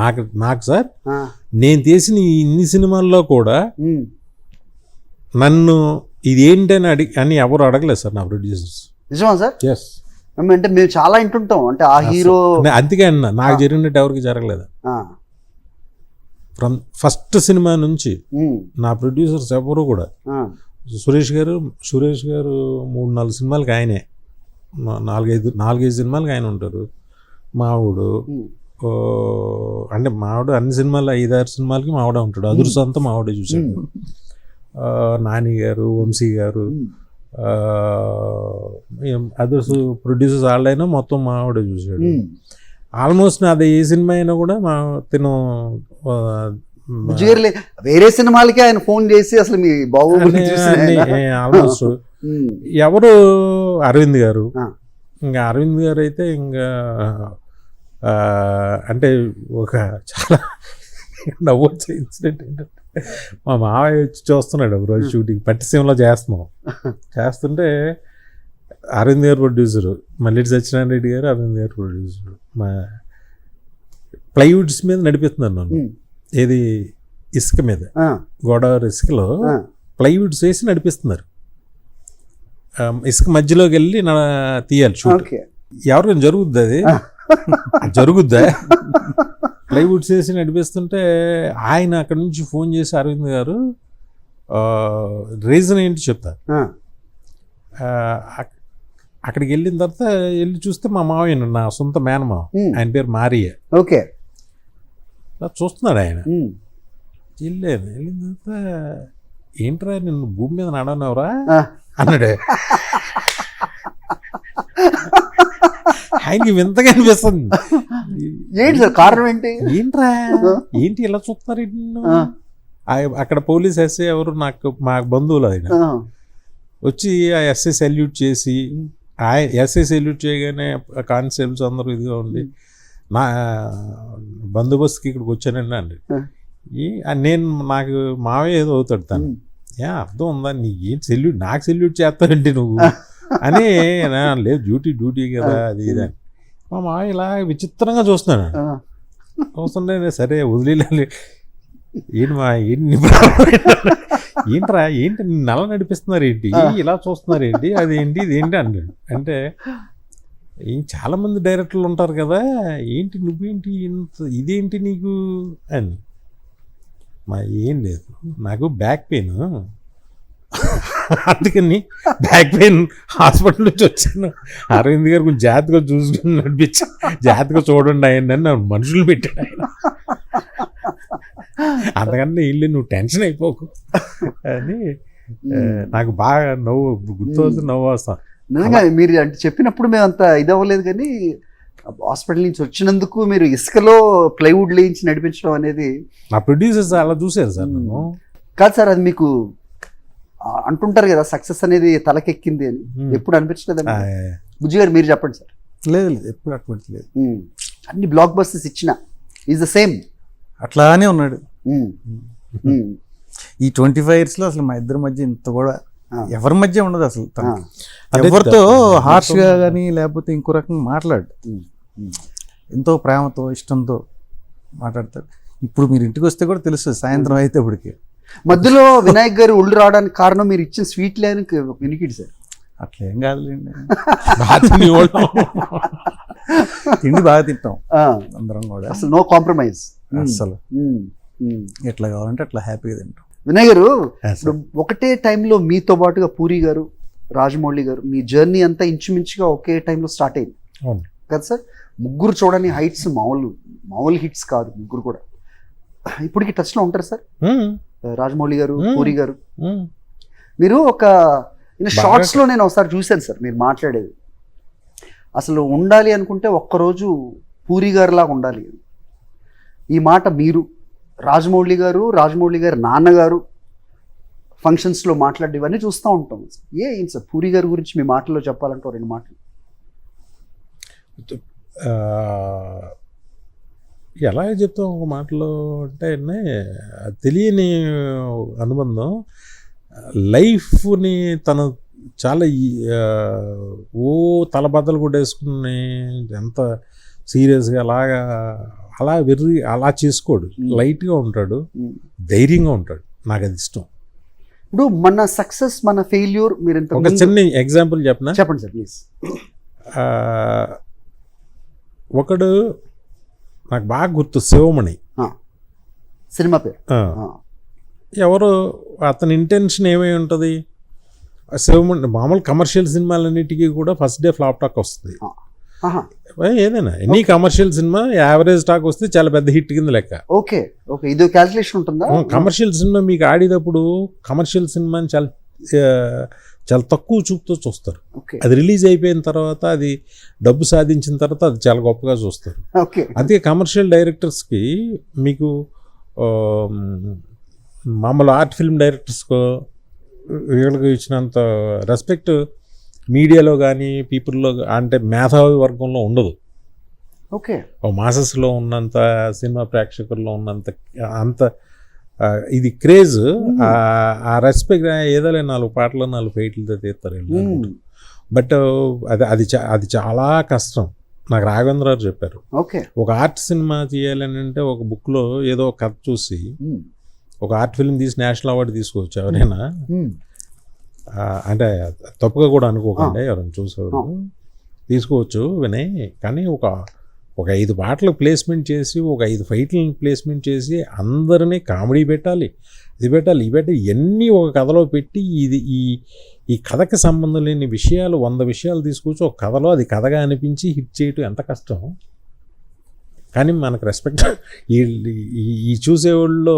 నాకు సార్ నేను తీసిన ఇన్ని సినిమాల్లో కూడా నన్ను ఇదేంటని అని ఎవరు అడగలేదు సార్ నా ప్రొడ్యూసర్స్. నిజమా సార్? ఎస్. అంటే మేము చాలా వింటుంటాం, అంటే ఆ హీరో అందుకే అన్న నాకు జరిగినట్టు ఎవరికి జరగలేదు. ఫ్రమ్ ఫస్ట్ సినిమా నుంచి నా ప్రొడ్యూసర్స్ ఎవరు కూడా, సురేష్ గారు 3-4 సినిమాలకి ఆయనే, 4-5 సినిమాలకి ఆయన ఉంటారు. మావుడు అంటే మావిడ అన్ని సినిమాలు 5-6 సినిమాలకి మావిడ ఉంటాడు. అదుర్స్ అంతా మావిడే చూశాడు. నాని గారు, వంశీ గారు, అదర్స్ ప్రొడ్యూసర్స్ వాళ్ళైనా మొత్తం మావిడే చూశాడు. ఆల్మోస్ట్ నాది ఏ సినిమా అయినా కూడా తిను వేరే సినిమాలకి ఆయన ఫోన్ చేసి అసలు మీ బాహుబలి ఆల్మోస్ట్ ఎవరు అరవింద్ గారు. ఇంకా అరవింద్ గారు అయితే ఇంకా అంటే ఒక చాలా నవ్వొచ్చే ఇన్సిడెంట్ ఏంటంటే, మా మావయ్య వచ్చి చూస్తున్నాడు ఒకరోజు షూటింగ్, పట్టిసీమలో చేస్తుంటే అరవింద్ గారు ప్రొడ్యూసరు, మల్లిటి సత్యనారాయణ రెడ్డి గారు అరవింద్ గారు ప్రొడ్యూసరు. మా ప్లైవుడ్స్ మీద నడిపిస్తున్నారు నన్ను, ఏది ఇసుక మీద, గోదావరి ఇసుకలో ప్లైవుడ్స్ వేసి నడిపిస్తున్నారు. ఇసుక మధ్యలోకి వెళ్ళి తీయాలి షూట్. ఎవరికైనా జరుగుద్ది అది జరుగుద్దా? ప్లైవుడ్స్ వేసి నడిపిస్తుంటే ఆయన అక్కడ నుంచి ఫోన్ చేసి అరవింద్ గారు రీజన్ ఏంటి చెప్తారు. అక్కడికి వెళ్ళిన తర్వాత వెళ్ళి చూస్తే మా మావయ్య, నా సొంత మేనమావ, ఆయన పేరు మారియే. ఓకే. అలా చూస్తున్నాడు ఆయన. వెళ్ళిన తర్వాత ఏంట్రా నిన్ను భూమి మీద నడవనవరా అన్నాడు. ఆయనకి వింతగా అనిపిస్తుంది. ఏంటి సార్ కారణం ఏంటి? ఏంటి ఇలా చూస్తున్నారు నిన్ను? అక్కడ పోలీస్ ఎస్ఐ ఎవరు మా బంధువులు, ఆయన వచ్చి ఆ ఎస్ఐ సెల్యూట్ చేసి, ఎస్ఐ సెల్యూట్ చేయగానే కానిస్టేబుల్స్ అందరూ ఇదిగా ఉండి నా బందోబస్తుకి ఇక్కడికి వచ్చానండి అండి. నాకు మావే ఏదో అవుతాడు తను, అర్థం ఉందా నీకేం సెల్యూట్, నాకు సెల్యూట్ చేస్తానండి నువ్వు అని. లేదు డ్యూటీ కదా అది ఇదని. మా మావయ్య ఇలా విచిత్రంగా చూస్తున్నాడు. చూస్తుంటే సరే వదిలేయాలి. ఏంట్రా ఏంటి నల్ల నడిపిస్తున్నారు ఏంటి, ఇలా చూస్తున్నారు ఏంటి, అదేంటి ఇదేంటి అన్నాడు. అంటే చాలా మంది డైరెక్టర్లు ఉంటారు కదా, ఏంటి నువ్వేంటి ఇదేంటి నీకు అని. ఏం లేదు, నాకు బ్యాక్ పెయిన్, అందుకని బ్యాక్ పెయిన్ హాస్పిటల్ నుంచి వచ్చాను. అరవింద్ గారు కొంచెం జాగ్రత్తగా చూసుకుని నడిపించా, జాగ్రత్తగా చూడండి ఆయన అని మనుషులు పెట్టాడు ఆయన. అందుకని ఇల్లు నువ్వు టెన్షన్ అయిపోకు అని. నాకు బాగా నవ్వు వస్తాను. నిజంగా మీరు అంటే చెప్పినప్పుడు మేము అంత ఇదవ్వలేదు, కానీ హాస్పిటల్ నుంచి వచ్చినందుకు మీరు ఇసుకలో ప్లైవుడ్ లేయించి నడిపించడం అనేది నా ప్రొడ్యూసర్స్ అలా చూసారు సార్ నన్ను. కాదు సార్, అది మీకు అంటుంటారు కదా సక్సెస్ అనేది తలకెక్కింది అని, ఎప్పుడు అనిపించలేదండి? బుజ్జి గారు మీరు చెప్పండి సార్. లేదు ఎప్పుడు అనిపించలేదు. అన్ని బ్లాక్ బస్టర్స్ ఇచ్చిన ఈజ్ ద సేమ్ అట్లానే ఉన్నాడు. ఈ 25 yearsలో అసలు మా ఇద్దరి మధ్య ఇంత కూడా ఎవరి మధ్య ఉండదు అసలు. ఎవరితో హార్ష్గా కానీ లేకపోతే ఇంకో రకంగా మాట్లాడు, ఎంతో ప్రేమతో ఇష్టంతో మాట్లాడతాడు. ఇప్పుడు మీరు ఇంటికి వస్తే కూడా తెలుస్తుంది సాయంత్రం అయితే ఇప్పటికి. మధ్యలో వినాయక్ గారు ఒళ్ళు రావడానికి కారణం మీరు ఇచ్చిన స్వీట్ లేని వినికిడి సార్. అట్లేం కాదులేండి, తిండి బాగా తింటాం అందరం కూడా, అసలు నో కాంప్రమైజ్ అసలు. ఎట్లా కావాలంటే అట్లా హ్యాపీగా తింటాం. వినయ్ గారు, ఇప్పుడు ఒకటే టైంలో మీతో పాటుగా పూరి గారు, రాజమౌళి గారు, మీ జర్నీ అంతా ఇంచుమించుగా ఒకే టైంలో స్టార్ట్ అయింది కదా సార్? ముగ్గురు చూడని హైట్స్ మామూలు హిట్స్ కాదు, ముగ్గురు కూడా ఇప్పటికి టచ్లో ఉంటారు సార్. రాజమౌళి గారు, పూరి గారు, మీరు ఒక షార్ట్స్లో నేను ఒకసారి చూశాను సార్ మీరు మాట్లాడేది. అసలు ఉండాలి అనుకుంటే ఒక్కరోజు పూరి గారిలాగా ఉండాలి. ఈ మాట మీరు రాజమౌళి గారు నాన్నగారు ఫంక్షన్స్లో మాట్లాడి ఇవన్నీ చూస్తూ ఉంటాం. ఏం సార్ పూరి గారి గురించి మీ మాటల్లో చెప్పాలంటే 2 మాటలు. ఎలా చెప్తాం ఒక మాటలో అంటే, తెలియని అనుబంధం. లైఫ్ని తను చాలా తలబద్దలు కొట్టేసుకుని ఎంత సీరియస్గా అలాగా అలా అలా చేసుకోడు, లైట్గా ఉంటాడు, ధైర్యంగా ఉంటాడు. నాకు అది ఇష్టం. ఇప్పుడు మన సక్సెస్ మన ఫెయిల్యూర్ మీరు ఒక చిన్న ఎగ్జాంపుల్ చెప్పనా? చెప్పండి సార్ ప్లీజ్. ఒకడు నాకు బాగా గుర్తు, శివమణి సినిమా పేరు. ఎవరు అతని ఇంటెన్షన్ ఏమై ఉంటుంది? శివమణి మామూలు కమర్షియల్ సినిమాలన్నిటికీ కూడా ఫస్ట్ డే ఫ్లాప్ టాక్ వస్తుంది. ఏదైనా any commercial cinema average talk వస్తే చాలా పెద్ద హిట్ కింద లెక్క. ఓకే ఓకే, ఇది క్యాల్కులేషన్ ఉంటుందా? కమర్షియల్ సినిమా మీకు ఆడేటప్పుడు కమర్షియల్ సినిమాని చాలా చాలా తక్కువ చూపుతో చూస్తారు. అది రిలీజ్ అయిపోయిన తర్వాత, అది డబ్బు సాధించిన తర్వాత అది చాలా గొప్పగా చూస్తారు. అదే కమర్షియల్ డైరెక్టర్స్కి మీకు మామూలు ఆర్ట్ ఫిల్మ్ డైరెక్టర్స్కో వీళ్ళకి ఇచ్చినంత రెస్పెక్ట్ మీడియాలో కానీ పీపుల్లో అంటే మేధావి వర్గంలో ఉండదు. ఓకే, మాసెస్లో ఉన్నంత, సినిమా ప్రేక్షకుల్లో ఉన్నంత అంత ఇది క్రేజ్, ఆ రెస్పెక్ట్ ఏదైనా 4 పాటలు 4 ఫైట్లతో తీస్తారు. బట్ అది చాలా కష్టం. నాకు రాఘవేంద్ర గారు చెప్పారు, ఒక ఆర్ట్ సినిమా తీయాలని అంటే ఒక బుక్లో ఏదో ఒక కథ చూసి ఒక ఆర్ట్ ఫిల్మ్ తీసి నేషనల్ అవార్డు తీసుకోవచ్చు ఎవరైనా. అంటే తప్పుగా కూడా అనుకోకండి, ఎవరైనా చూసేవారు తీసుకోవచ్చు వినయ్. కానీ ఒక 5 పాటలు ప్లేస్మెంట్ చేసి, ఒక 5 ఫైట్లను ప్లేస్మెంట్ చేసి, అందరినీ కామెడీ పెట్టాలి, ఇది పెట్టాలి, ఇవన్నీ ఒక కథలో పెట్టి, ఈ కథకి సంబంధం లేని విషయాలు 100 విషయాలు తీసుకొచ్చి ఒక కథలో అది కథగా అనిపించి హిట్ చేయటం ఎంత కష్టం. కానీ మనకు రెస్పెక్ట్ ఈ చూసేవాళ్ళు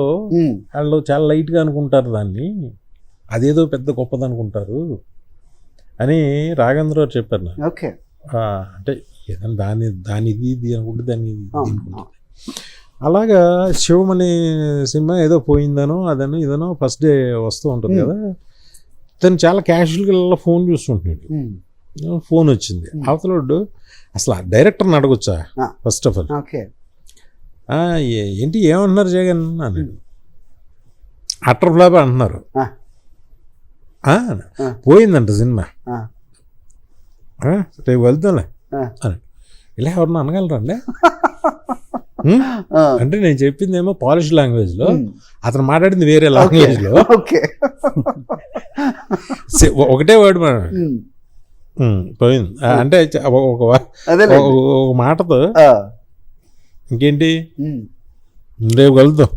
వాళ్ళు చాలా లైట్గా అనుకుంటారు దాన్ని, అదేదో పెద్ద గొప్పది అనుకుంటారు అని రాఘవేంద్ర గారు చెప్పారు నాకు. అంటే ఏదైనా దాని ఇది అనుకుంటే దాన్ని అనుకుంటుంది. అలాగా శివమణి సినిమా ఏదో పోయిందనో అదనో ఇదనో ఫస్ట్ డే వస్తూ ఉంటుంది కదా, తను చాలా క్యాజువల్గా ఫోన్ చూస్తుంటున్నాడు. ఫోన్ వచ్చింది, అవతలోడు అసలు ఆ డైరెక్టర్ని అడగొచ్చా ఫస్ట్ ఆఫ్ ఆల్, ఏంటి ఏమంటున్నారు జగన్ అన్నాడు. అటర్ ఫ్లాప్ అంటున్నారు, పోయిందంట సినిమా, రేపు వెళ్తాంలే అని. ఇలా ఎవరన్నా అనగలరండి? అంటే నేను చెప్పిందేమో పాలిష్ లాంగ్వేజ్లో, అతను మాట్లాడింది వేరే లాంగ్వేజ్లో. ఒకటే వర్డ్ పోయింది అంటే ఒక మాటతో ఇంకేంటి రేపు కలుద్దాం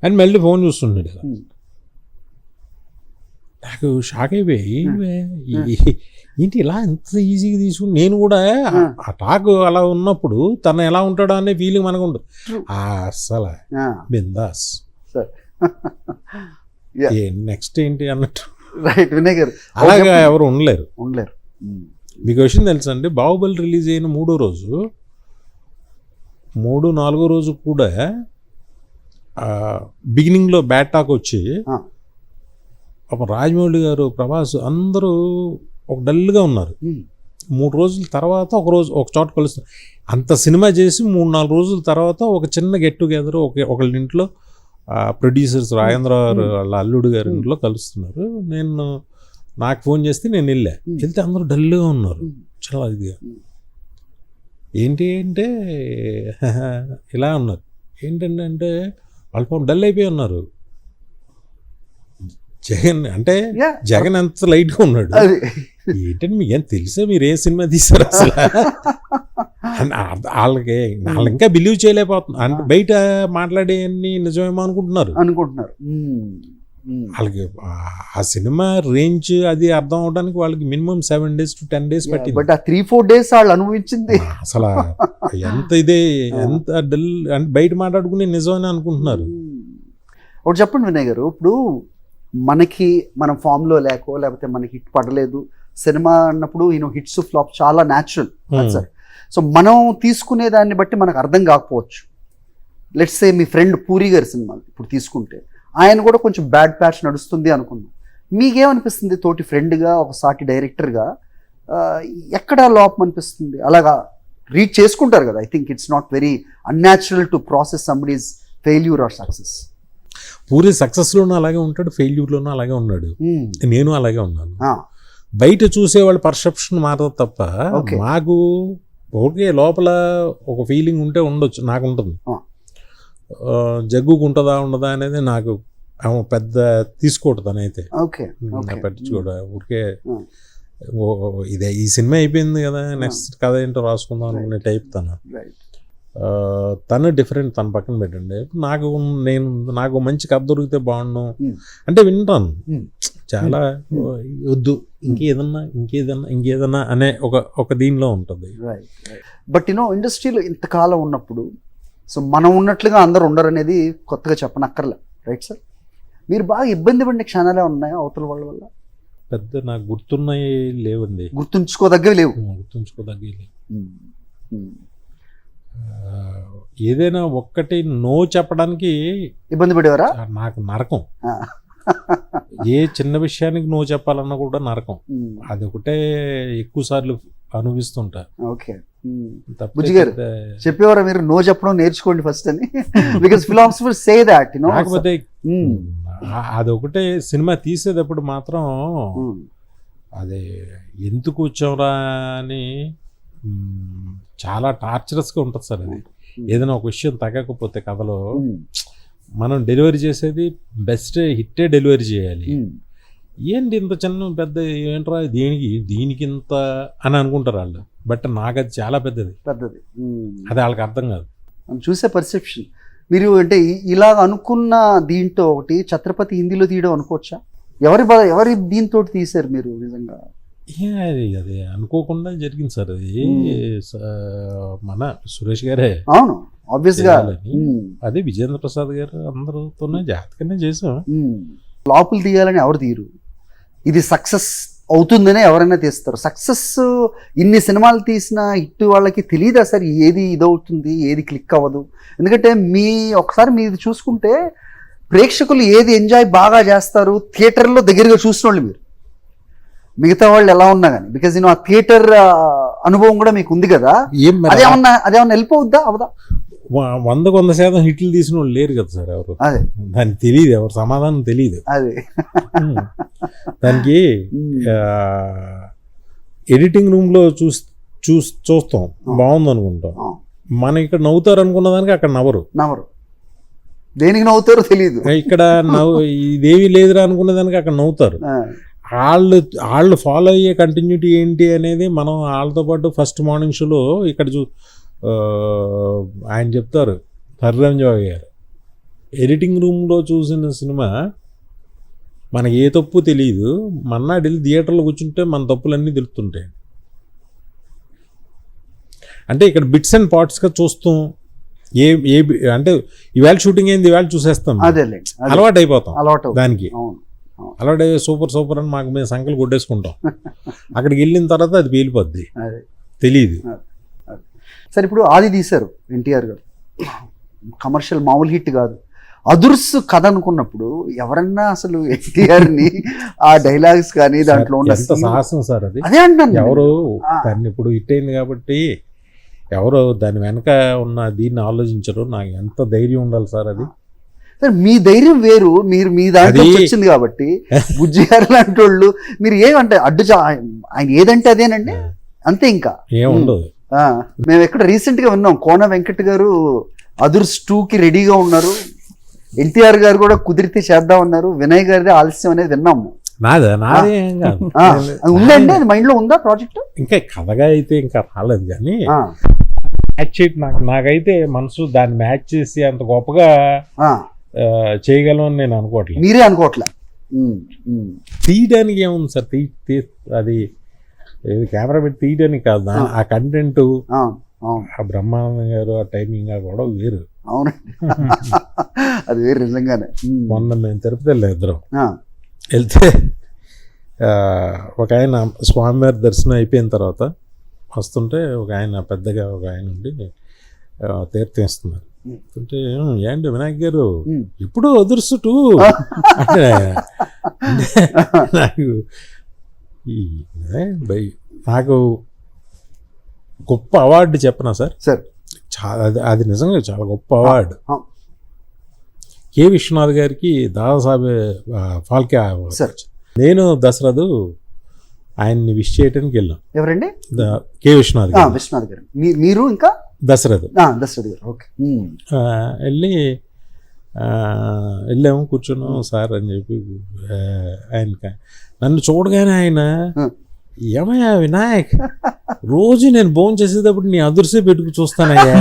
అని మళ్ళీ ఫోన్ చూస్తుండేది. నాకు షాక్ అయిపోయి, ఏంటి ఇలా ఎంత ఈజీగా తీసుకుని, నేను కూడా ఆ టాక్ అలా ఉన్నప్పుడు తను ఎలా ఉంటాడో అనే ఫీలింగ్ మనకు ఉండదు. అసలు బిందాస్ నెక్స్ట్ ఏంటి అన్నట్టు. అలాగా ఎవరు ఉండలేరు. మీకు విషయం తెలుసా అండి, బాహుబలి రిలీజ్ అయిన 3వ రోజు 3-4వ రోజు కూడా బిగినింగ్లో బ్యాడ్ టాక్ వచ్చి రాజమౌళి గారు, ప్రభాస్ అందరూ ఒక డల్గా ఉన్నారు. 3 రోజుల తర్వాత ఒక చోట కలుస్తారు. అంత సినిమా చేసి 3-4 రోజుల తర్వాత ఒక చిన్న గెట్ టుగెదర్ ఒకళ్ళ ఇంట్లో ప్రొడ్యూసర్స్ రాజేంద్ర గారు వాళ్ళ అల్లుడు గారి ఇంట్లో కలుస్తున్నారు. నాకు ఫోన్ చేస్తే నేను వెళ్తే అందరూ డల్గా ఉన్నారు, చాలా ఇదిగా. ఏంటి అంటే ఇలా ఉన్నారు. ఏంటంటే అంటే వాళ్ళు డల్ అయిపోయి ఉన్నారు. జగన్ అంటే జగన్ ఎంత లైట్గా ఉన్నాడు. ఏంటంటే మీకు ఏం తెలుసా, మీరు ఏ సినిమా తీశారు అసలు? వాళ్ళకి ఇంకా బిలీవ్ చేయలేకపోతున్నారు. అంటే బయట మాట్లాడేవన్నీ నిజమేమో అనుకుంటున్నారు. వాళ్ళకి ఆ సినిమా రేంజ్ అది అర్థం అవడానికి వాళ్ళకి మినిమం 7 days to 10 days పట్టింది. బట్ ఆ 3-4 days వాళ్ళు అనుభవించింది అసలు ఎంత ఇదే, ఎంత డల్ అంటే బయట మాట్లాడుకుని నిజమని అనుకుంటున్నారు. ఒకటి చెప్పండి వినయ్ గారు, ఇప్పుడు మనకి మనం ఫామ్లో లేకపోతే మనకి హిట్ పడలేదు సినిమా అన్నప్పుడు హిట్స్ ఫ్లాప్ చాలా న్యాచురల్ సార్. సో మనం తీసుకునే దాన్ని బట్టి మనకు అర్థం కాకపోవచ్చు. Let's say me friend puri గారి సినిమాలు ఇప్పుడు తీసుకుంటే, ఆయన కూడా కొంచెం బ్యాడ్ ప్యాచ్ నడుస్తుంది అనుకున్నాం. మీకేమనిపిస్తుంది తోటి ఫ్రెండ్గా, ఒక సాటి డైరెక్టర్గా ఎక్కడ లోపం అనిపిస్తుంది? అలాగా రీడ్ చేసుకుంటారు కదా. I think it's not very unnatural to process somebody's failure or success. Puri సక్సెస్లోనూ అలాగే ఉంటాడు, ఫెయిల్యూర్లోనూ అలాగే ఉన్నాడు, నేను అలాగే ఉన్నాను. బయట చూసేవాళ్ళ పర్సెప్షన్ మారదు తప్ప మాకు ఓకే లోపల ఒక ఫీలింగ్ ఉంటే ఉండొచ్చు, నాకు ఉంటుంది. ఆ. జగ్గుకు ఉంటుందా ఉండదా అనేది నాకు పెద్ద తీసుకోవడం తనైతే ఓకే పట్టించుకోవడం ఊరికే Hmm. ఇదే ఈ సినిమా అయిపోయింది కదా నెక్స్ట్ కథ ఏంటో రాసుకుందాం అనుకునే టైప్ తను. తను డిఫరెంట్, తన పక్కన పెట్టండి. నాకు మంచి కథ దొరికితే బాగుండు అంటే వింటాను. చాలా వద్దు ఇంకేదన్నా అనే ఒక దీనిలో ఉంటుంది. బట్ ఇండస్ట్రీలో ఇంతకాలం ఉన్నప్పుడు సో మనం ఉన్నట్లుగా అందరు ఉండరు అనేది కొత్తగా చెప్పనక్కర్లే, రైట్ సార్? మీరు బాగా ఇబ్బంది పడిన క్షణాలే ఉన్నాయా అవతల వాళ్ళ వల్ల? పెద్ద నాకు గుర్తున్నాయి లేవండి, గుర్తుంచుకోదగ్గవి లేవు. ఏదైనా ఒక్కటి నో చెప్పడానికి ఇబ్బంది పడేవారా? నాకు నరకం. ఏ చిన్న విషయానికి నో చెప్పాలన్నా కూడా నరకం. అదొకటే ఎక్కువ సార్లు అనుభవిస్తుంటా. ఓకే బుజ్జి గారు చెప్పేవారా మీరు నో చెప్పడం నేర్చుకోండి ఫస్ట్ అని? Because philosophers say that you know. కాకపోతే అదొకటే సినిమా తీసేటప్పుడు మాత్రం అదే ఎందుకు వచ్చాంరా అని చాలా టార్చరస్గా ఉంటుంది సార్. అది ఏదైనా ఒక విషయం తగ్గకపోతే కథలో మనం డెలివరీ చేసేది బెస్ట్ హిట్టే డెలివరీ చేయాలి. ఏంటి ఇంత చిన్న పెద్ద ఏంట్రా దీనికి ఇంత అని అనుకుంటారు వాళ్ళు. బట్ నాకు అది చాలా పెద్దది. అది వాళ్ళకి అర్థం కాదు. చూసే పర్సెప్షన్. మీరు అంటే ఇలా అనుకున్న దీంతో ఒకటి ఛత్రపతి హిందీలో తీయడం అనుకోవచ్చా? ఎవరి దీంతో తీశారు మీరు నిజంగా? అది అనుకోకుండా జరిగింది సార్. అది మన సురేష్ గారే. అవును ఆబ్వియస్ గా. అదే విజేంద్ర ప్రసాద్ గారు అందరితోనే జాగ్రత్తగానే చేసాం. ఫ్లాపులు తీయాలని ఎవరు తీయరు, ఇది సక్సెస్ అవుతుందనే ఎవరైనా తీస్తారు. సక్సెస్ ఇన్ని సినిమాలు తీసిన హిట్ వాళ్ళకి తెలియదా సార్ ఏది ఇదవుతుంది ఏది క్లిక్ అవ్వదు? ఎందుకంటే ఒకసారి మీరు చూసుకుంటే ప్రేక్షకులు ఏది ఎంజాయ్ బాగా చేస్తారు థియేటర్లో దగ్గరగా చూసిన వాళ్ళు మీరు, మిగతా వాళ్ళు ఎలా ఉన్నా కానీ. బికాజ్ ఆ థియేటర్ అనుభవం కూడా మీకు ఉంది కదా, అదేమన్నా వెళ్ళిపోవద్దా అవదా? 100% హిట్లు తీసిన వాళ్ళు లేరు కదా సార్ ఎవరు. అదే దానికి తెలియదు, ఎవరు సమాధానం తెలియదు. అదే దానికి ఎడిటింగ్ రూమ్ లో చూస్తాం బాగుంది అనుకుంటాం. మనం ఇక్కడ నవ్వుతారు అనుకున్న దానికి అక్కడ నవ్వరు. దేనికి నవ్వుతారో తెలియదు. ఇక్కడ ఇదేవి లేదురా అనుకునే దానికి అక్కడ నవ్వుతారు. వాళ్ళు ఫాలో అయ్యే కంటిన్యూటీ ఏంటి అనేది మనం వాళ్ళతో పాటు ఫస్ట్ మార్నింగ్ షోలో ఇక్కడ ఆయన చెప్తారు హరిరంజాయ్ గారు, ఎడిటింగ్ రూమ్లో చూసిన సినిమా మనకి ఏ తప్పు తెలియదు, మన్నాడు వెళ్ళి థియేటర్లో కూర్చుంటే మన తప్పులన్నీ తెలుస్తుంటాయి. అంటే ఇక్కడ బిట్స్ అండ్ పార్ట్స్గా చూస్తాం. అంటే ఈవేళ షూటింగ్ అయింది ఈవేళ చూసేస్తాం, అలవాటు అయిపోతాం దానికి. అలవాటు అయ్యే సూపర్ అని మాకు మేము సంకలు కొట్టేసుకుంటాం. అక్కడికి వెళ్ళిన తర్వాత అది పేలిపోద్ది, తెలియదు. సరే ఇప్పుడు ఆది తీశారు ఎన్టీఆర్ గారు, కమర్షియల్ మామూలు హిట్ కాదు. అదుర్స్ కథ అనుకున్నప్పుడు ఎవరన్నా అసలు ఎన్టీఆర్ని ఆ డైలాగ్స్ కానీ దాంట్లో ఉన్న సాహసం సార్ అది. అదే అంటాను, ఎవరు దాన్ని ఇప్పుడు హిట్ అయింది కాబట్టి ఎవరో దాని వెనక ఉన్న దీన్ని ఆలోచించరు. నాకు ఎంత ధైర్యం ఉండాలి సార్ అది. సార్ మీ ధైర్యం వేరు, మీరు మీ దాంట్లో వచ్చింది కాబట్టి. బుజ్జి గారు లాంటి వాళ్ళు మీరు ఏమంటే ఆయన ఏదంటే అదేనండి, అంతే, ఇంకా ఏముండదు. మేము ఎక్కడ రీసెంట్ గా విన్నాం, కోన వెంకట్ గారు అదుర్స్ 2కి రెడీగా ఉన్నారు, ఎన్టీఆర్ గారు కూడా కుదిరితే చేద్దాం అన్నారు, వినయ్ గారిదే ఆలస్యం అనేది విన్నాము. ఉందండి, అది మైండ్ లో ఉందా ప్రాజెక్ట్? ఇంకా కథగా అయితే ఇంకా రాలేదు, కానీ నాకైతే మనసు దాన్ని మ్యాచ్ చేసి అంత గొప్పగా చేయగలం అని నేను అనుకోవట్లేదు. మీరే అనుకోవట్లే? తీయడానికి ఏముంది సార్, అది కెమెరా పెట్టి తీయడానికి కాదు, ఆ కంటెంట్ ఆ బ్రహ్మానందం గారు ఆ టైమింగ్ కూడా వేరు. అవునండి, అది వేరు నిజంగానే. మొన్న మేము తిరుపతి వెళ్ళాం ఇద్దరం. వెళ్తే ఒక ఆయన స్వామివారి దర్శనం అయిపోయిన తర్వాత వస్తుంటే ఒక ఆయన పెద్దగా ఒక ఆయన ఉండి తీర్థం ఇస్తున్నారు. అంటే ఏంటి వినాయక్ గారు ఇప్పుడు అదుర్సుటు నాకు గొప్ప అవార్డు చెప్పనా సార్? అది నిజంగా చాలా గొప్ప అవార్డు. కె విశ్వనాథ్ గారికి దాదాసాహెబ్ ఫాల్కే అవార్డు. నేను దసరాదు ఆయన్ని విష్ చేయడానికి వెళ్ళాం. ఎవరండి? కె విశ్వనాథ్ గారు. విశ్వనాథ్ గారు. మీరు ఇంకా దశరథ్ దశరథ్ గారు. ఓకే. వెళ్ళాము, కూర్చున్నాం సార్ అని చెప్పి. ఆయన నన్ను చూడగానే ఆయన, ఏమయ్యా వినాయక్, రోజు నేను భోజనం చేసేటప్పుడు నీ అదుర్సే పెట్టుకు చూస్తానయ్యా,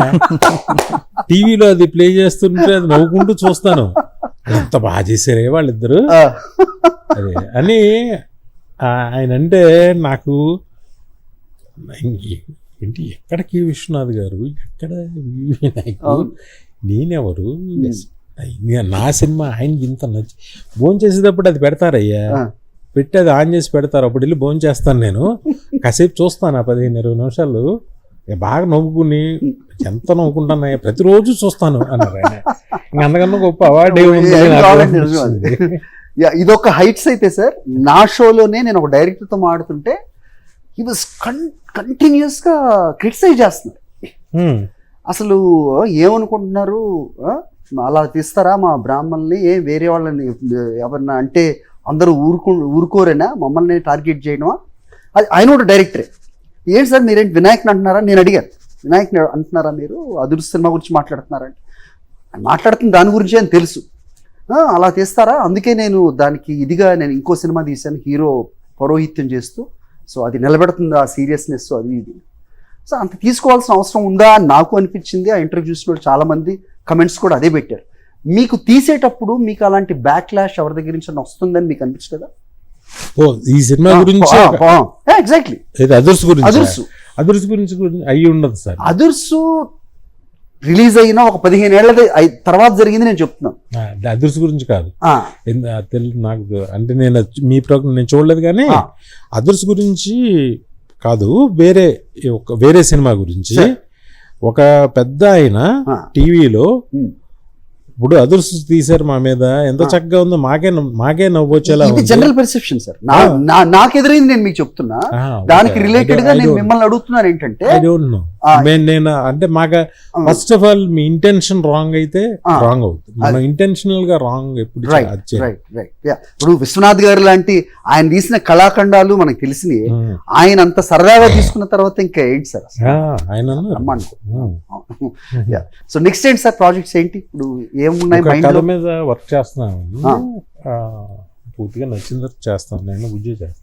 టీవీలో అది ప్లే చేస్తుంటే అది నవ్వుకుంటూ చూస్తాను, ఎంత బాగా చేశారే వాళ్ళిద్దరు అదే అని ఆయన అంటే నాకు ఏంటి, ఎక్కడ కె విశ్వనాథ్ గారు, ఎక్కడ వినాయక్, నేనెవరు, నా సినిమా ఆయనకి ఇంత నచ్చి భోజనం చేసేటప్పుడు అది పెడతారయ్యా, పెట్టి అది ఆన్ చేసి పెడతారు, అప్పుడు వెళ్ళి భోజనం చేస్తాను నేను, కాసేపు చూస్తాను 15-20 నిమిషాలు, బాగా నవ్వుకుని ఎంత నవ్వుకుంటానయ్యా, ప్రతిరోజు చూస్తాను అన్నారు ఆయన. ఇంక అంతకన్నా గొప్ప అవార్డు ఏముంది. ఇదొక హైట్స్ అయితే సార్, నా షోలోనే నేను ఒక డైరెక్టర్తో మాడుతుంటే హీ వాజ్ కంటిన్యూస్గా క్రిటిసైజ్ చేస్తున్నారు. అసలు ఏమనుకుంటున్నారు, అలా తీస్తారా మా బ్రాహ్మణుల్ని, వేరే వాళ్ళని ఎవరన్నా అంటే అందరూ ఊరుకోరేనా, మమ్మల్ని టార్గెట్ చేయడమా, అది ఆయన కూడా డైరెక్టరే. ఏంటి సార్ మీరేంటి వినాయక్ని అంటున్నారా, నేను అడిగాను, వినాయక్ని అంటున్నారా మీరు, అదుర్స్ సినిమా గురించి మాట్లాడుతున్నారంటే, మాట్లాడుతున్న దాని గురించి అని తెలుసు, అలా తీస్తారా, అందుకే నేను దానికి ఇదిగా నేను ఇంకో సినిమా తీశాను హీరో పౌరోహిత్యం చేస్తూ, సో అది నిలబెడుతుంది ఆ సీరియస్నెస్ అది ఇది. సో అంత తీసుకోవాల్సిన అవసరం ఉందా అని నాకు అనిపించింది. ఆ ఇంటర్వ్యూ చూసిన చాలామంది కమెంట్స్ కూడా అదే పెట్టారు. మీకు తీసేటప్పుడు మీకు అలాంటి బ్యాక్ లాష్ ఎవరి దగ్గర నుంచి వస్తుందని మీకు అనిపించలేదా? ఈ సినిమా గురించి ఎగ్జాక్ట్లీ అదుర్స్ గురించి అయ్యి ఉండదు సార్. అదుర్స్ రిలీజ్ అయిన ఒక 15 ఏళ్ల తర్వాత జరిగింది నేను చెప్తున్నాను. అదుర్స్ గురించి కాదు, నాకు అంటే నేను మీ ప్రోగ్రామ్ నేను చూడలేదు, కానీ అదుర్స్ గురించి కాదు, వేరే సినిమా గురించి. ఒక పెద్ద ఆయన టీవీలో ఇప్పుడు అదుర్స్ తీశారు మా మీద, ఎంత చక్కగా ఉందో, మాకే నవ్వొచ్చేలా. జనరల్ పర్సెప్షన్ సార్, నాకు ఎదురైంది, నేను మీకు చెప్తున్నా. దానికి రిలేటెడ్ గా నేను మిమ్మల్ని అడుగుతున్నాను ఏంటంటే, నేను అంటే మాకు first of all me intention wrong అయితే రాంగ్ అవుతుంది, మనం ఇంటెన్షనల్ గా రాంగ్ ఎప్పుడు. ఇప్పుడు విశ్వనాథ్ గారు లాంటి ఆయన తీసిన కళాఖండాలు మనకు తెలిసినవి, ఆయన అంత సరదాగా తీసుకున్న తర్వాత ఇంకా ఏంటి సార్ ఆయన. సో నెక్స్ట్ ఏంటి సార్ ప్రాజెక్ట్స్ ఏంటి ఇప్పుడు, ఏమున్నాయి కథ మీద వర్క్ చేస్తున్నాను, పూర్తిగా నచ్చిన తర్వాత చేస్తాను, నేను బుజ్జి చేస్తాను.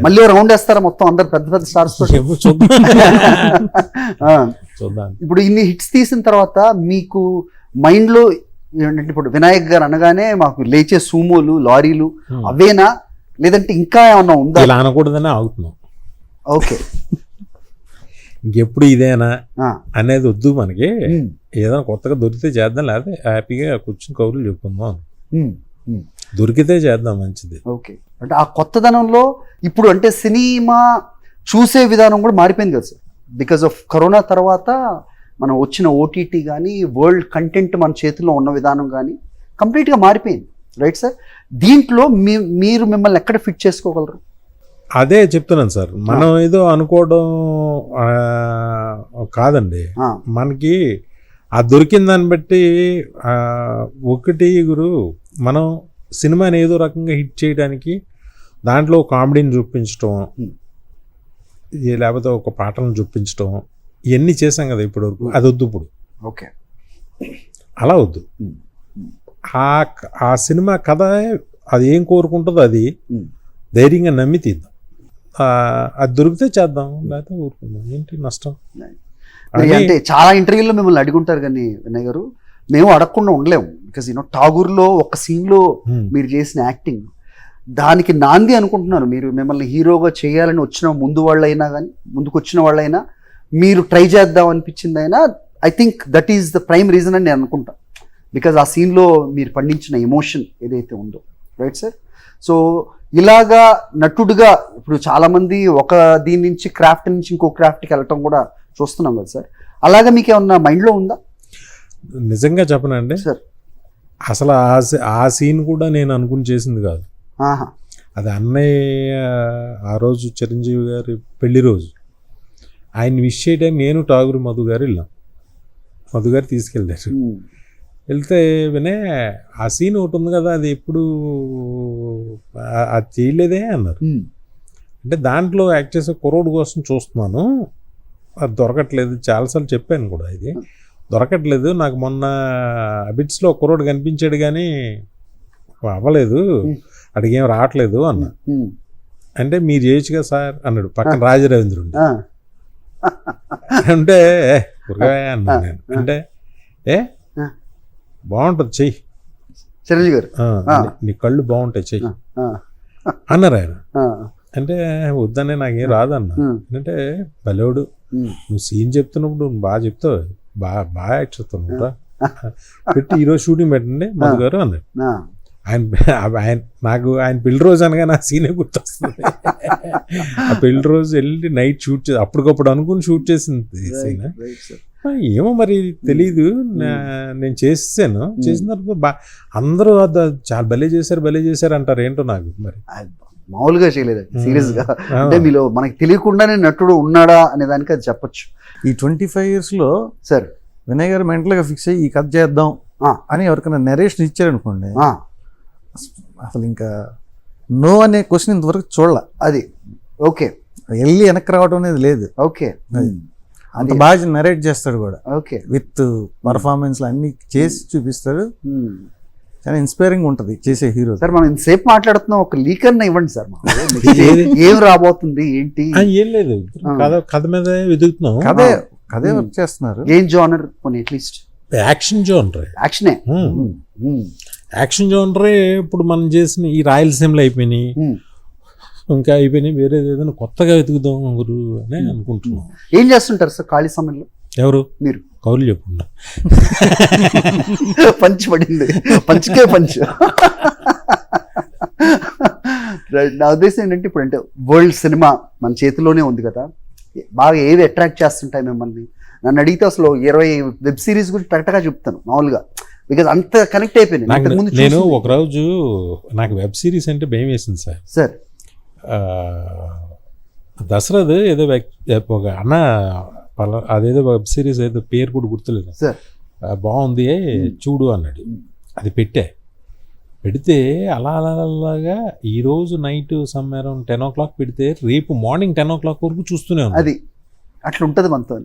మళ్ళీ రౌండ్ వేస్తారా మొత్తం అందరు పెద్ద పెద్ద స్టార్స్? చూద్దాం. ఇప్పుడు ఇన్ని హిట్స్ తీసిన తర్వాత మీకు మైండ్ లో ఏంటంటే, ఇప్పుడు వినాయక్ గారు అనగానే మాకు లేచే సూమోలు, లారీలు అవేనా, లేదంటే ఇంకా ఏమన్నా ఉందా? ఇలా అనకూడదనే ఆగుతున్నాం. ఓకే, ఇంకెప్పుడు ఇదేనా అనేది వద్దు మనకి, ఏదైనా కొత్తగా దొరికితే చేద్దాం, లేకపోతే హ్యాపీగా కూర్చొని కౌరులు చెప్పుకుందాం, దొరికితే చేద్దాం, మంచిది. ఓకే, అంటే ఆ కొత్తదనంలో ఇప్పుడు అంటే సినిమా చూసే విధానం కూడా మారిపోయింది కదా సార్, బికాస్ ఆఫ్ కరోనా తర్వాత మనం వచ్చిన ఓటీటీ కానీ వరల్డ్ కంటెంట్ మన చేతిలో ఉన్న విధానం కానీ కంప్లీట్గా మారిపోయింది, రైట్ సార్? దీంట్లో మీరు మిమ్మల్ని ఎక్కడ ఫిట్ చేసుకోగలరు? అదే చెప్తున్నాను సార్, మనం ఏదో అనుకోవడం కాదండి, మనకి ఆ దొరికిన దాన్ని బట్టి ఒకటి గురు, మనం సినిమాని ఏదో రకంగా హిట్ చేయడానికి దాంట్లో కామెడీని చూపించడం, లేకపోతే ఒక పాటలను చూపించడం, ఇవన్నీ చేసాం కదా ఇప్పుడు వరకు, అది వద్దు ఇప్పుడు. ఓకే, అలా వద్దు. ఆ సినిమా కథ అది ఏం కోరుకుంటుందో అది ధైర్యంగా నమ్మి తీద్దాం, అది దొరికితే చేద్దాం, లేకపోతే ఊరుకుందాం, ఏంటి నష్టం. అంటే చాలా ఇంటర్వ్యూలో మిమ్మల్ని అడుగుంటారు కానీ వినయ్ గారు, మేము అడగకుండా ఉండలేము, బికాస్ ఠాగూర్లో ఒక సీన్లో మీరు చేసిన యాక్టింగ్ దానికి నాంది అనుకుంటున్నాను. మీరు మిమ్మల్ని హీరోగా చేయాలని వచ్చిన ముందుకు వచ్చిన వాళ్ళైనా మీరు ట్రై చేద్దాం అనిపించింది అయినా, I think that is the prime reason అని నేను అనుకుంటా, బికాజ్ ఆ సీన్లో మీరు పండించిన ఎమోషన్ ఏదైతే ఉందో, రైట్ సార్? సో ఇలాగా నటుడుగా ఇప్పుడు చాలామంది ఒక దీని నుంచి క్రాఫ్ట్ నుంచి ఇంకో క్రాఫ్ట్కి వెళ్ళటం కూడా చూస్తున్నాం కదా సార్, అలాగా మీకు ఏమన్నా మైండ్లో ఉందా? నిజంగా చెప్పనండి సార్, అసలు ఆ సీన్ కూడా నేను అనుకుని చేసింది కాదు. అది అన్నయ్య ఆ రోజు చిరంజీవి గారి పెళ్లి రోజు ఆయన విష్ చేయడానికి నేను ఠాగూర్ మధు గారు వెళ్ళాం, మధు గారు తీసుకెళ్ళారు. వెళ్తే వినే ఆ సీన్ ఒకటి ఉంది కదా, అది ఎప్పుడు అది చేయలేదే అన్నారు. అంటే దాంట్లో యాక్ట్ చేసే కుర్రోడు కోసం చూస్తున్నాను, అది దొరకట్లేదు. చాలాసార్లు చెప్పాను కూడా, ఇది దొరకట్లేదు. నాకు మొన్న అబిట్స్లో కుర్రోడు కనిపించాడు కానీ అవ్వలేదు, అడిగేం రావట్లేదు అన్న. అంటే మీరు చేయొచ్చుగా సార్ అన్నాడు, పక్కన రాజరవీంద్రుడు. అంటే అన్నా నేను, అంటే బాగుంటుంది చెయ్యి చిరంజీవి గారు, నీ కళ్ళు బాగుంటాయి చెయ్యి అన్నారు ఆయన. అంటే వద్దనే నాకేం రాదన్న. అంటే బలేవుడు, నువ్వు సీన్ చెప్తున్నప్పుడు నువ్వు బాగా చెప్తావు, బాగా యాక్ట్ చేస్తావు నువ్వు, పెట్టి ఈరోజు షూటింగ్ పెట్టండి మధు గారు అన్నాడు. ఆయన నాకు ఆయన పెళ్లి రోజు అనగా నా సీనే గుర్తొస్తుంది. ఆ పెళ్లి రోజు వెళ్ళి నైట్ షూట్ చేసి అప్పటికప్పుడు అనుకుని షూట్ చేసింది సీన్. ఏమో మరి తెలీదు, నేను చేసాను. చేసిన తర్వాత అందరూ చాలా భలే చేశారు అంటారు. ఏంటో నాకు మరి మామూలుగా చేయలేదు, సీరియస్ గా. అంటే మీలో మనకి తెలియకుండానే నటుడు ఉన్నాడా అనే దానికి అది చెప్పొచ్చు. ఈ 25 years లో సార్ వినయ్ గారు మెంటల్ గా ఫిక్స్ అయ్యి ఈ కథ చేద్దాం అని ఎవరికైనా నెరేషన్ ఇచ్చారనుకోండి, అసలు ఇంకా నో అనే క్వశ్చన్ ఇంతవరకు చూడాల. అది ఓకే, వెళ్ళి వెనక్కి రావడం అనేది లేదు. ఓకే, అంత బాగా నరేట్ చేస్తాడు కూడా. ఓకే, విత్ పర్ఫార్మెన్స్లు అన్ని చేసి చూపిస్తాడు. చాలా ఇన్స్పైరింగ్ ఉంటుంది చేసే హీరో. సార్ మనం ఇంతసేపు మాట్లాడుతున్నాం, ఒక లీక్ అన్న ఇవ్వండి సార్. ఏం రాబోతుంది ఏంటి? ఏం లేదు, కథ మీద వెతుకుతున్నాం. కథే వర్క్ చేస్తున్నారు. ఏం జోనర్? కొన్ని అట్లీస్ట్ యాక్షన్ జోనరే. యాక్షనే, యాక్షన్ జోనరే. ఇప్పుడు మనం చేసిన ఈ రాయలసీమలో అయిపోయినాయి, ఇంకా అయిపోయినాయి. వేరే ఏదైనా కొత్తగా వెతుకుదాం గురు అని అనుకుంటున్నాం. ఏం చేస్తుంటారు సార్ ఖాళీ సమయంలో? ఎవరు? మీరు. కౌలు చెప్పకుండా పంచ్ పడింది, పంచ్కే పంచ్. నా ఉద్దేశం ఏంటంటే, ఇప్పుడు అంటే వరల్డ్ సినిమా మన చేతిలోనే ఉంది కదా, బాగా ఏవి అట్రాక్ట్ చేస్తుంటాయి మిమ్మల్ని? నన్ను అడిగితే అసలు 20 వెబ్ సిరీస్ గురించి కరెక్ట్గా చెప్తాను మామూలుగా, బికాజ్ అంత కనెక్ట్ అయిపోయింది. నేను ఒకరోజు నాకు వెబ్ సిరీస్ అంటే భయం వేసింది సార్. సార్ దసరాది ఏదో ఒక అన్న అదేదో వెబ్ సిరీస్ ఏదో పేరు కూడా గుర్తులేదు సార్, బాగుంది చూడు అన్నాడు. అది పెడితే అలాగా ఈరోజు నైట్ సమ్ అరౌండ్ 10 o'clock పెడితే రేపు మార్నింగ్ 10 o'clock వరకు చూస్తూనే ఉన్నాను. అది అట్లా ఉంటుంది మనతో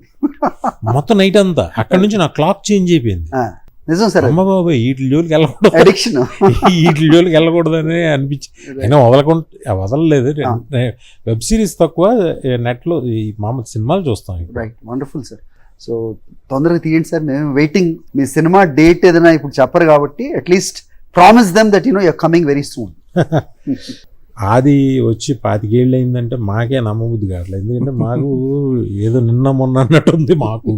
మొత్తం నైట్ అంతా. అక్కడ నుంచి నా క్లాక్ చేంజ్ అయిపోయింది. నిజం సార్. అమ్మ బాబా వీటి జోలికి వెళ్ళకూడదు, అడిక్షన్ వీటి జోలికి వెళ్ళకూడదని అనిపించి అయినా వదలలేదు. వెబ్ సిరీస్ తక్కువ, నెట్లో ఈ మామూలు సినిమాలు చూస్తాం. Right, wonderful sir. సో తొందరగా తీయండి సార్, మేము వెయిటింగ్. మీ సినిమా డేట్ ఏదైనా ఇప్పుడు చెప్పరు కాబట్టి at least promise them that you're coming very soon. అది వచ్చి 25 ఏళ్ళు అయిందంటే మాకే నమ్మబుద్ధి కావట్లేదు, ఎందుకంటే మాకు ఏదో నిన్న మొన్న అన్నట్టుంది మాకు.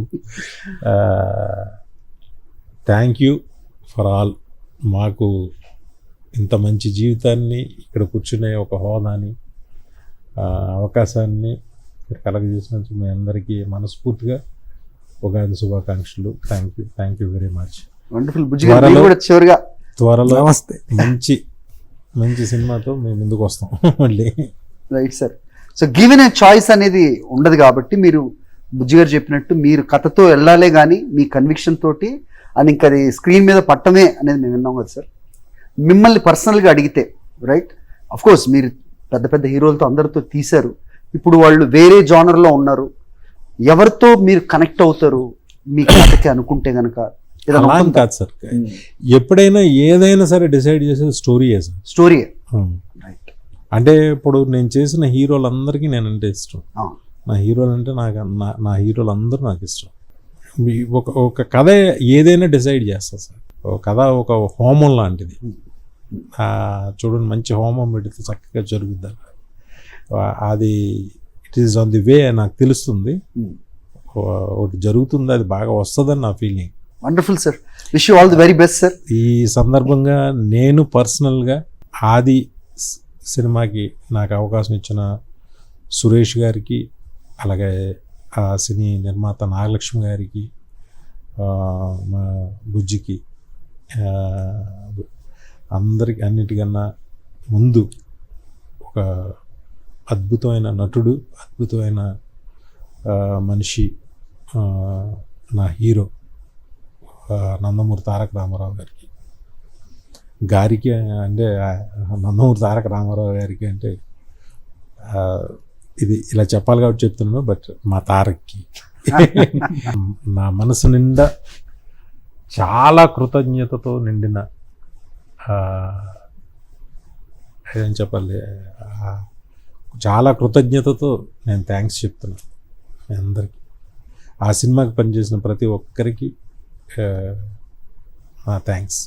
Thank you for all. మాకు ఇంత మంచి జీవితాన్ని, ఇక్కడ కూర్చునే ఒక హోదాని, అవకాశాన్ని కలగజేసినందుకు మీ అందరికీ మనస్ఫూర్తిగా ఉగాది శుభాకాంక్షలు. Thank you very much. Wonderful. త్వరలో నమస్తే. మంచి సినిమాతో మేము ముందుకు వస్తాం మళ్ళీ. Right sir. So given a choice అనేది ఉండదు కాబట్టి, మీరు బుజ్జి గారు చెప్పినట్టు మీరు కథతో వెళ్ళాలే కానీ మీ కన్విక్షన్ తోటి, అని ఇంకా అది స్క్రీన్ మీద పట్టమే అనేది మేము విన్నాం కదా సార్. మిమ్మల్ని పర్సనల్గా అడిగితే, రైట్, అఫ్ కోర్స్ మీరు పెద్ద పెద్ద హీరోలతో అందరితో తీశారు, ఇప్పుడు వాళ్ళు వేరే జానర్లో ఉన్నారు, ఎవరితో మీరు కనెక్ట్ అవుతారు మీ కథకి అనుకుంటే కనుక? అలా కాదు సార్, ఎప్పుడైనా ఏదైనా సరే డిసైడ్ చేసేది స్టోరీయే సార్. స్టోరీయే. రైట్. అంటే ఇప్పుడు నేను చేసిన హీరోలందరికీ నేనంటే ఇష్టం. నా హీరోలు అంటే నా హీరోలు అందరూ నాకు ఇష్టం. ఒక కథ ఏదైనా డిసైడ్ చేస్తా సార్. ఒక కథ ఒక హోమం లాంటిది. చూడండి, మంచి హోమం పెడితే చక్కగా జరుగుద్ది. అది it is on the way, నాకు తెలుస్తుంది ఒకటి జరుగుతుంది, అది బాగా వస్తుందని నా feeling. Wonderful sir. Wish you all the very best sir. ఈ సందర్భంగా నేను పర్సనల్గా ఆది సినిమాకి నాకు అవకాశం ఇచ్చిన సురేష్ గారికి, అలాగే ఆ సినీ నిర్మాత నాగలక్ష్మి గారికి, మా బుజ్జికి, అందరికి అన్నిటికన్నా ముందు ఒక అద్భుతమైన నటుడు, అద్భుతమైన మనిషి, నా హీరో నందమూరి తారక రామారావు గారికి అంటే నందమూరి తారక రామారావు గారికి అంటే ఇది ఇలా చెప్పాలి కాబట్టి చెప్తున్నాను, బట్ మా తారక్కి నా మనసు నిండా చాలా కృతజ్ఞతతో నిండిన ఏం చెప్పాలి, చాలా కృతజ్ఞతతో నేను థ్యాంక్స్ చెప్తున్నాను మీ అందరికీ. ఆ సినిమాకి పనిచేసిన ప్రతి ఒక్కరికి థ్యాంక్స్.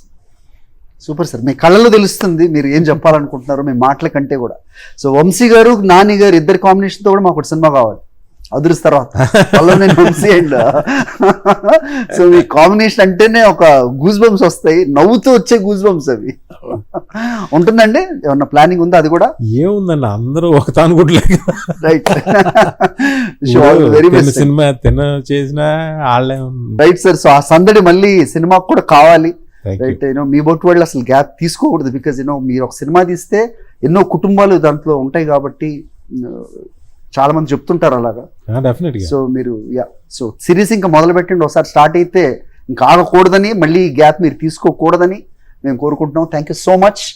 సూపర్ సార్, మీ కళ్ళలో తెలుస్తుంది మీరు ఏం చెప్పాలనుకుంటున్నారో మీ మాటల కంటే కూడా. సో వంశీ గారు నాని గారు ఇద్దరు కాంబినేషన్తో కూడా మాకు ఒక సినిమా కావాలి అదుర్స్ తర్వాత. అలా నేను వంశీ అండ్ సో మీ కాంబినేషన్ అంటేనే ఒక గూస్ బంప్స్ వస్తాయి, నవ్వుతూ వచ్చే గూస్ బంప్స్ అవి. ఉంటుందండి, ఏమన్నా ప్లానింగ్ ఉందా? అది కూడా ఏముందండి, అందరూ ఒక తానుకుంటలేదు. రైట్, వెరీ బెస్ట్ సినిమా చేసిన వాళ్ళే. రైట్ సార్, సో ఆ సందడి మళ్ళీ సినిమాకు కూడా కావాలి. Thank you. రైట్, మీ బొట్టు వాళ్ళు అసలు గ్యాప్ తీసుకోకూడదు. బికాజ్ మీరు ఒక సినిమా తీస్తే ఎన్నో కుటుంబాలు దాంట్లో ఉంటాయి కాబట్టి చాలా మంది చెప్తుంటారు అలాగా. డెఫినెట్గా. సో మీరు సో సిరీస్ ఇంకా మొదలు పెట్టండి, ఒకసారి స్టార్ట్ అయితే ఇంకా ఆగకూడదని, మళ్ళీ గ్యాప్ మీరు తీసుకోకూడదని మేము కోరుకుంటున్నాం. Thank you so much.